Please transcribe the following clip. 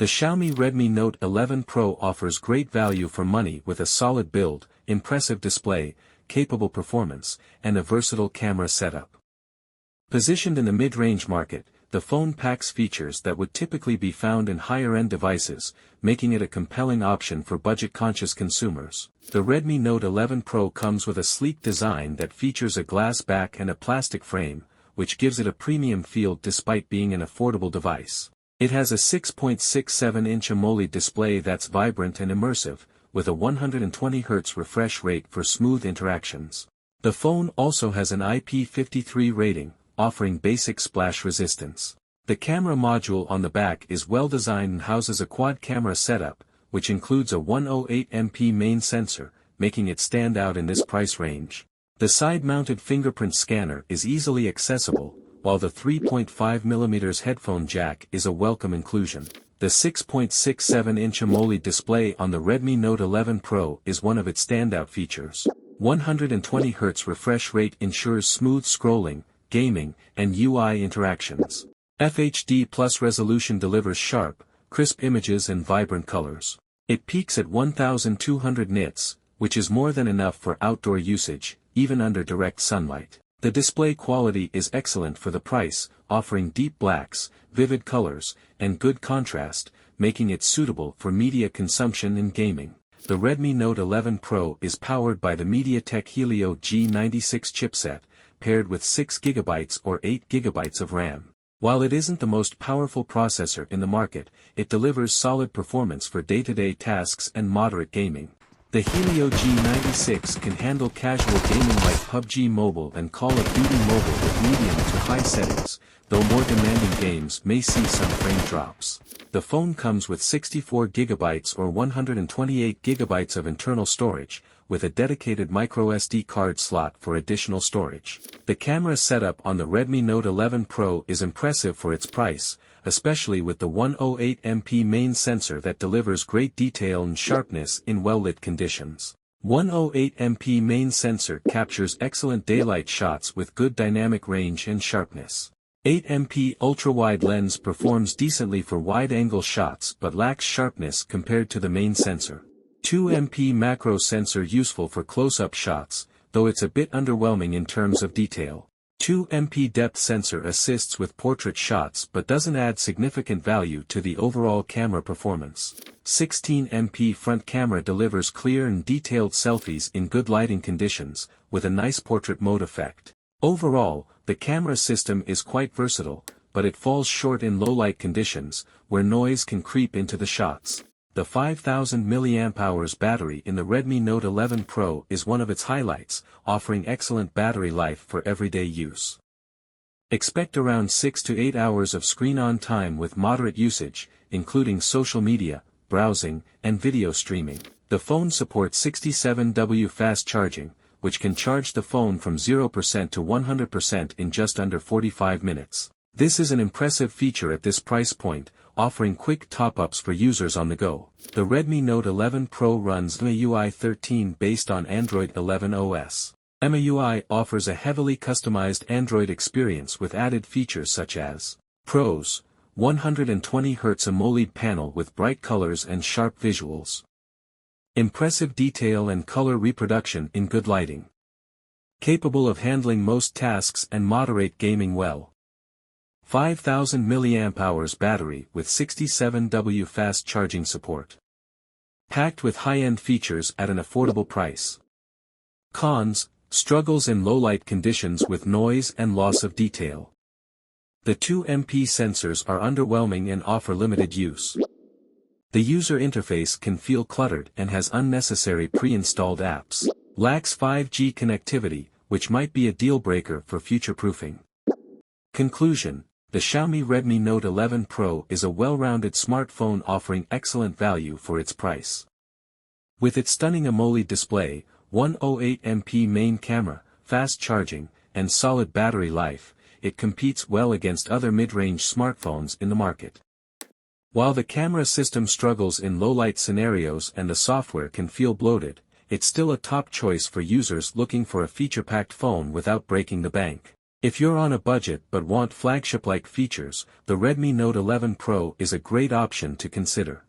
The Xiaomi Redmi Note 11 Pro offers great value for money with a solid build, impressive display, capable performance, and a versatile camera setup. Positioned in the mid-range market, the phone packs features that would typically be found in higher-end devices, making it a compelling option for budget-conscious consumers. The Redmi Note 11 Pro comes with a sleek design that features a glass back and a plastic frame, which gives it a premium feel despite being an affordable device. It has a 6.67-inch AMOLED display that's vibrant and immersive, with a 120Hz refresh rate for smooth interactions. The phone also has an IP53 rating, offering basic splash resistance. The camera module on the back is well designed and houses a quad camera setup, which includes a 108MP main sensor, making it stand out in this price range. The side-mounted fingerprint scanner is easily accessible, while the 3.5mm headphone jack is a welcome inclusion. The 6.67-inch AMOLED display on the Redmi Note 11 Pro is one of its standout features. 120Hz refresh rate ensures smooth scrolling, gaming, and UI interactions. FHD Plus resolution delivers sharp, crisp images and vibrant colors. It peaks at 1200 nits, which is more than enough for outdoor usage, even under direct sunlight. The display quality is excellent for the price, offering deep blacks, vivid colors, and good contrast, making it suitable for media consumption and gaming. The Redmi Note 11 Pro is powered by the MediaTek Helio G96 chipset, paired with 6GB or 8GB of RAM. While it isn't the most powerful processor in the market, it delivers solid performance for day-to-day tasks and moderate gaming. The Helio G96 can handle casual gaming like PUBG Mobile and Call of Duty Mobile with medium to high settings, though more demanding games may see some frame drops. The phone comes with 64GB or 128GB of internal storage, with a dedicated microSD card slot for additional storage. The camera setup on the Redmi Note 11 Pro is impressive for its price, especially with the 108MP main sensor that delivers great detail and sharpness in well-lit conditions. 108MP main sensor captures excellent daylight shots with good dynamic range and sharpness. 8MP ultra-wide lens performs decently for wide-angle shots but lacks sharpness compared to the main sensor. 2MP macro sensor useful for close-up shots, though it's a bit underwhelming in terms of detail. 2MP depth sensor assists with portrait shots but doesn't add significant value to the overall camera performance. 16MP front camera delivers clear and detailed selfies in good lighting conditions, with a nice portrait mode effect. Overall, the camera system is quite versatile, but it falls short in low-light conditions, where noise can creep into the shots. The 5000 mAh battery in the Redmi Note 11 Pro is one of its highlights, offering excellent battery life for everyday use. Expect around 6 to 8 hours of screen-on time with moderate usage, including social media, browsing, and video streaming. The phone supports 67W fast charging, which can charge the phone from 0% to 100% in just under 45 minutes. This is an impressive feature at this price point, offering quick top-ups for users on the go. The Redmi Note 11 Pro runs MIUI 13 based on Android 11 OS. MIUI offers a heavily customized Android experience with added features such as Pros, 120Hz AMOLED panel with bright colors and sharp visuals. Impressive detail and color reproduction in good lighting. Capable of handling most tasks and moderate gaming well. 5000 mAh battery with 67W fast charging support. Packed with high-end features at an affordable price. Cons: struggles in low-light conditions with noise and loss of detail. The 2MP sensors are underwhelming and offer limited use. The user interface can feel cluttered and has unnecessary pre-installed apps. Lacks 5G connectivity, which might be a deal-breaker for future-proofing. Conclusion: the Xiaomi Redmi Note 11 Pro is a well-rounded smartphone offering excellent value for its price. With its stunning AMOLED display, 108MP main camera, fast charging, and solid battery life, it competes well against other mid-range smartphones in the market. While the camera system struggles in low-light scenarios and the software can feel bloated, it's still a top choice for users looking for a feature-packed phone without breaking the bank. If you're on a budget but want flagship-like features, the Redmi Note 11 Pro is a great option to consider.